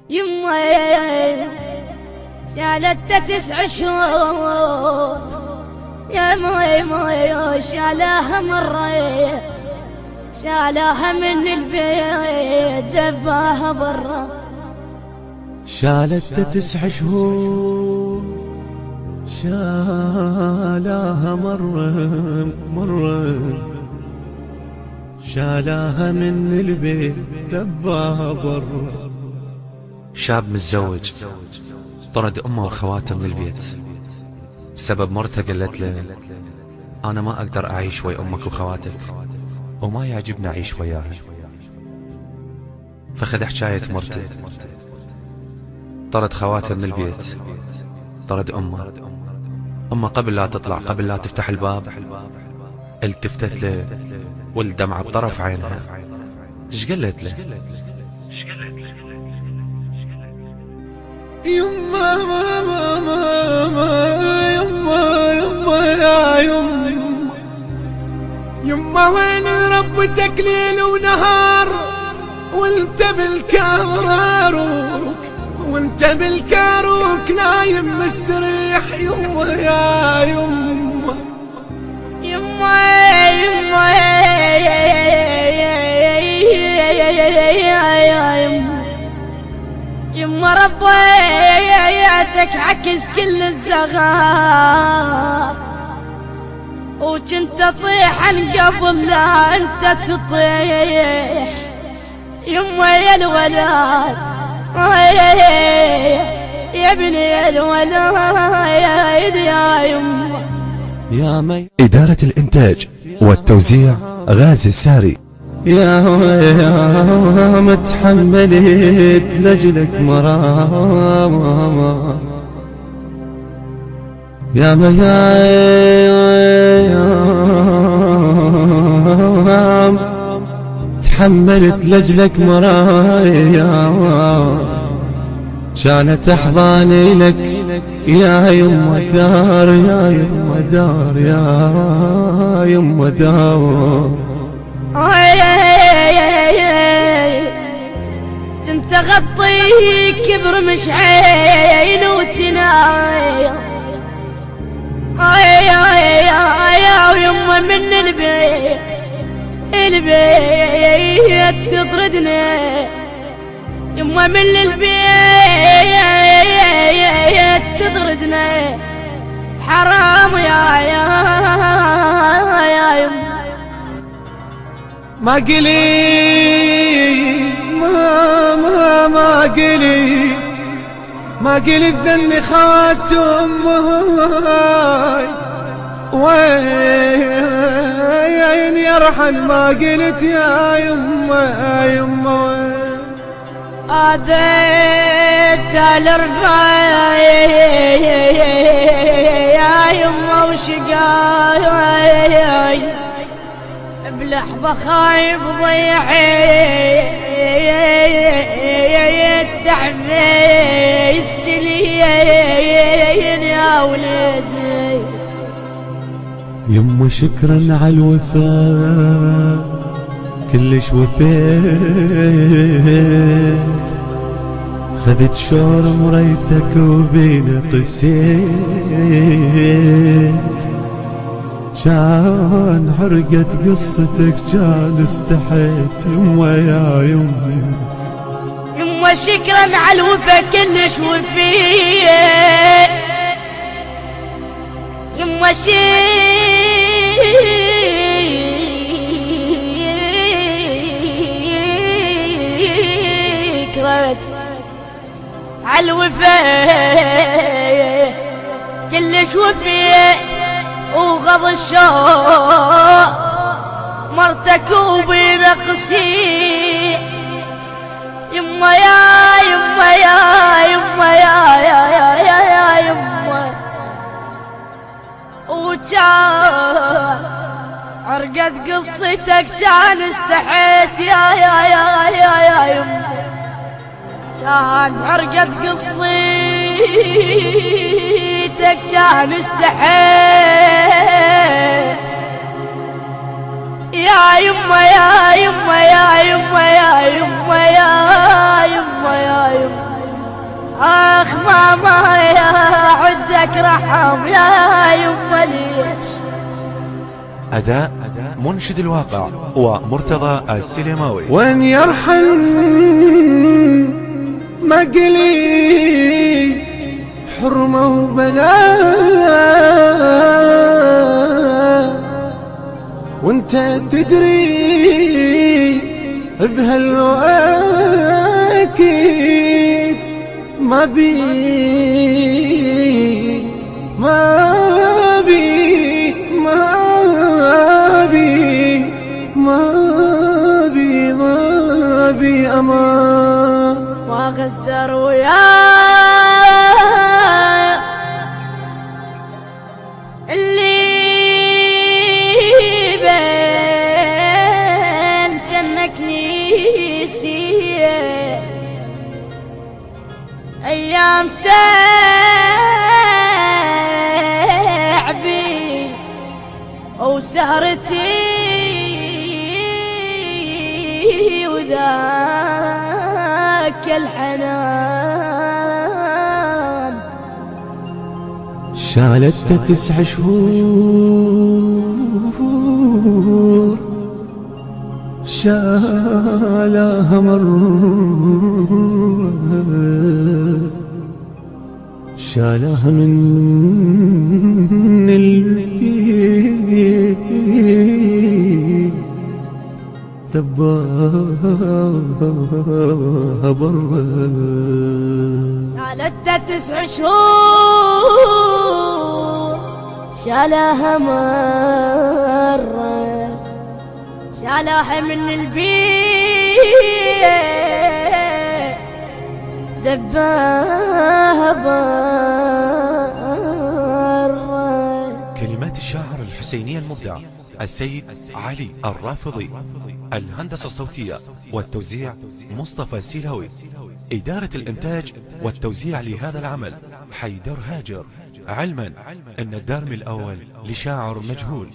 يما شالت 9 شهور يا مي شالها مرة، شالها من البيت دباها برا. شالت 9 شهور شالها مرة شالها من البيت دباها برا. شاب متزوج طرد امه واخواته من البيت بسبب مرته قالت له انا ما اقدر اعيش ويا امك واخواتك وما يعجبني اعيش وياها. فخذ حكاية مرته، طرد خواته من البيت، طرد امه قبل لا تطلع، قبل لا تفتح الباب التفتت له والدمعة بطرف عينها. ايش قالت له؟ يما يما يا يما وين ربتك ليل ونهار وانت بالكاروك، وانت بالكاروك نايم مستريح. يما يا يما يما ربيتك عكس كل الزغار، وكنت تطيح عن قبل لا انت تطيح. يما يا الولاد يا ابني الولاد يا يما يا مي. إدارة الإنتاج والتوزيع غازي الساري. يا متحملت لجلك مرام، يا ميام تحملت لجلك مرام، كانت احضاني لك يا يما دار، يا يما دار، يا يما دار. كنت اغطيك برمش عين وتنايا يا يما من البيت تطردني. يما من البيت تطردني، حرام يا يما. ما قلي ما قلي الذن خوات امي وين يرحل. ما قلت يا يما يما اذيت الرفاع يا يما وشقاي بلحظة خايب ضيعي تعبي السنين يا ولدي. يما شكرا على الوفاء كلش وفيت، خذت شور مريتك وبينا قسيت، كان حرقت قصتك كان استحيت. يما يا يما شكرا على الوفا كلش وفيت. يما شكرا على الوفا كلش وفيت، وغض الشوق مرتك وبينا قسيت. يما يا يما يا يما يا يما وكان عرقت قصتك كان استحيت يا يما، كان عرقت قصتك كان استحيت يا يما يا يما يا يما يا يما يا يما يا يما. النحام يا يما ليش. أداء منشد الواقع ومرتضى السليماوي. وين يرحل مقلي حرمة وبلاء، وانت تدري بهالأكيد ما بي ما بي ما بي ما بي ما بي أمان. وغزر ويا اللي بين جنك نيسيه ايام تعبي وسهرتي وذاك الحنان. شالت 9 شهور شالها مرة، شالها من البيت ذباها برا. شالت 9 شهور شالها مرة، شالها من البيت ذباها برا. كلمات الشاعر الحسيني المبدع السيد علي الرافضي. الهندسة الصوتية والتوزيع مصطفى السيلاوي. إدارة الإنتاج والتوزيع لهذا العمل حيدر هاجر، علما أن الدارمي الأول لشاعر مجهول.